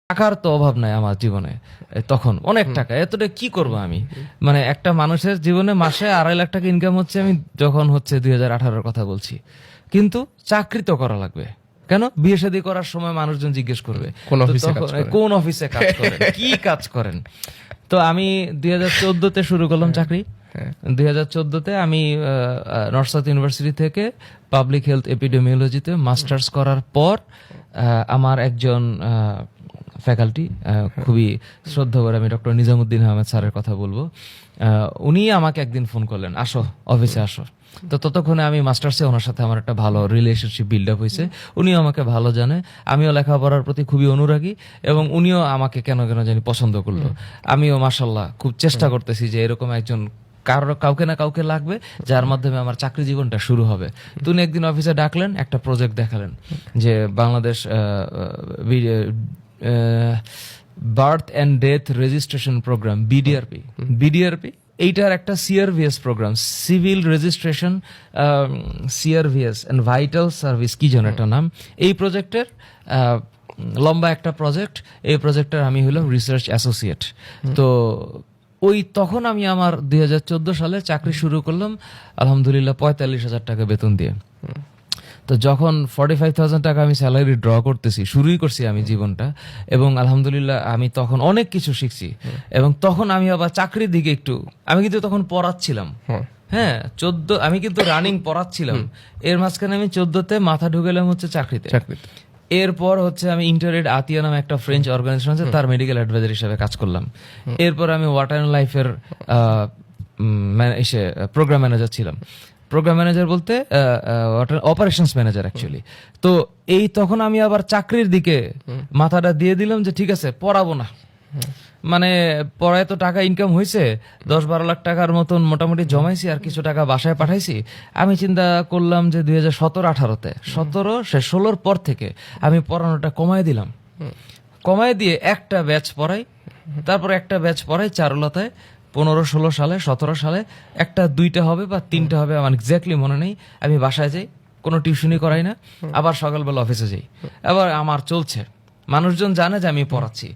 টাকার তো অভাব নাই আমার জীবনে, তখন অনেক টাকা, এতটা কি করব আমি, মানে একটা মানুষের জীবনে মাসে 2.5 লাখ টাকা ইনকাম হচ্ছে, আমি যখন হচ্ছে 2018-র কথা বলছি, কিন্তু চাকরি তো করা লাগবে। কেন? বিয়ে শাদী করার সময় মানুষজন জিজ্ঞেস করবে কোন অফিসে কাজ করেন, কি কাজ করেন। তো আমি 2014-তে শুরু করলাম চাকরি। 2014-তে আমি নর্থ সাউথ ইউনিভার্সিটি থেকে পাবলিক হেলথ এপিডেমিওলজিতে মাস্টার্স করার পর আমার একজন ফ্যাকাল্টি, খুবই শ্রদ্ধা করে আমি ডক্টর নিজামুদ্দিন আহমেদ স্যারের কথা বলবো, উনি আমাকে একদিন ফোন করলেন, আসো অফিসে আসো। তো ততক্ষণে আমি মাস্টার্সে ওনার সাথে আমার একটা ভালো রিলেশনশিপ বিল্ড আপ হয়েছে, উনিও আমাকে ভালো জানে, আমিও লেখাপড়ার প্রতি খুবই অনুরাগী, এবং উনিও আমাকে কেন কেন জানি পছন্দ করলো। আমিও মাশাআল্লাহ খুব চেষ্টা করতেছি যে এরকম একজন কাউকে না কাউকে লাগবে যার মাধ্যমে আমার চাকরি জীবনটা শুরু হবে। তো উনি একদিন অফিসে ডাকলেন, একটা প্রজেক্ট দেখালেন যে Bangladesh birth and death registration program, BDRP, এইটার একটা CRVS program, civil registration CRVS and vital service, কি যেন একটা নাম। এই প্রজেক্টের লম্বা একটা প্রজেক্ট, এই প্রজেক্টের আমি হলাম রিসার্চ অ্যাসোসিয়েট। তো তখন আমি আমার 2014 সালে চাকরি শুরু করলাম, আলহামদুলিল্লাহ 45,000 টাকা বেতন দিয়ে। তো যখন 45,000 টাকা আমি স্যালারি ড্র করতেছি, শুরুই করছি আমি জীবনটা, এবং আলহামদুলিল্লাহ আমি তখন অনেক কিছু শিখছি। এবং তখন আমি আবার চাকরির দিকে আমি কিন্তু তখন পড়াচ্ছিলাম, হ্যাঁ 14 আমি কিন্তু রানিং পড়াচ্ছিলাম, এর মাঝখানে আমি 14-তে মাথা ঢুকেলাম হচ্ছে চাকরিতে। এরপর হচ্ছে আমি ইন্টারেড আতিয়া নামে একটা ফ্রেঞ্চ অর্গানাইজেশন আছে, তার মেডিকেল অ্যাডভাইজার হিসেবে কাজ করলাম। এরপর আমি ওয়াটার অ্যান্ড লাইফের প্রোগ্রাম ম্যানেজার ছিলাম। প্রোগ্রাম ম্যানেজার বলতে অপারেশনস ম্যানেজার অ্যাকচুয়ালি। তো তখন আমি আবার চাকরির দিকে মাথাটা দিয়ে দিলাম যে ঠিক আছে, পড়াবো না, মানে পড়ায় তো টাকা ইনকাম হয়েছে, 10-12 লাখ টাকার মতন মোটামুটি জমাইছি, আর কিছু টাকা বাসায় পাঠাইছি। আমি চিন্তা করলাম যে 2017-18-তে 16-র পর থেকে আমি পড়ানোটা কমাই দিলাম, কমাই দিয়ে একটা ব্যাচ পড়াই, তারপর একটা ব্যাচ পড়াই চারুলতায় 15-16 সালে, 17 সালে একটা 2টা হবে বা 3টা হবে, আমার এক্স্যাক্টলি মনে নেই। আমি বাসায় যাই, কোনো টিউশনই করাই না, আবার সকালবেলা অফিসে যাই, আবার আমার চলছে, মানুষজন জানে যে আমি পড়াচ্ছি।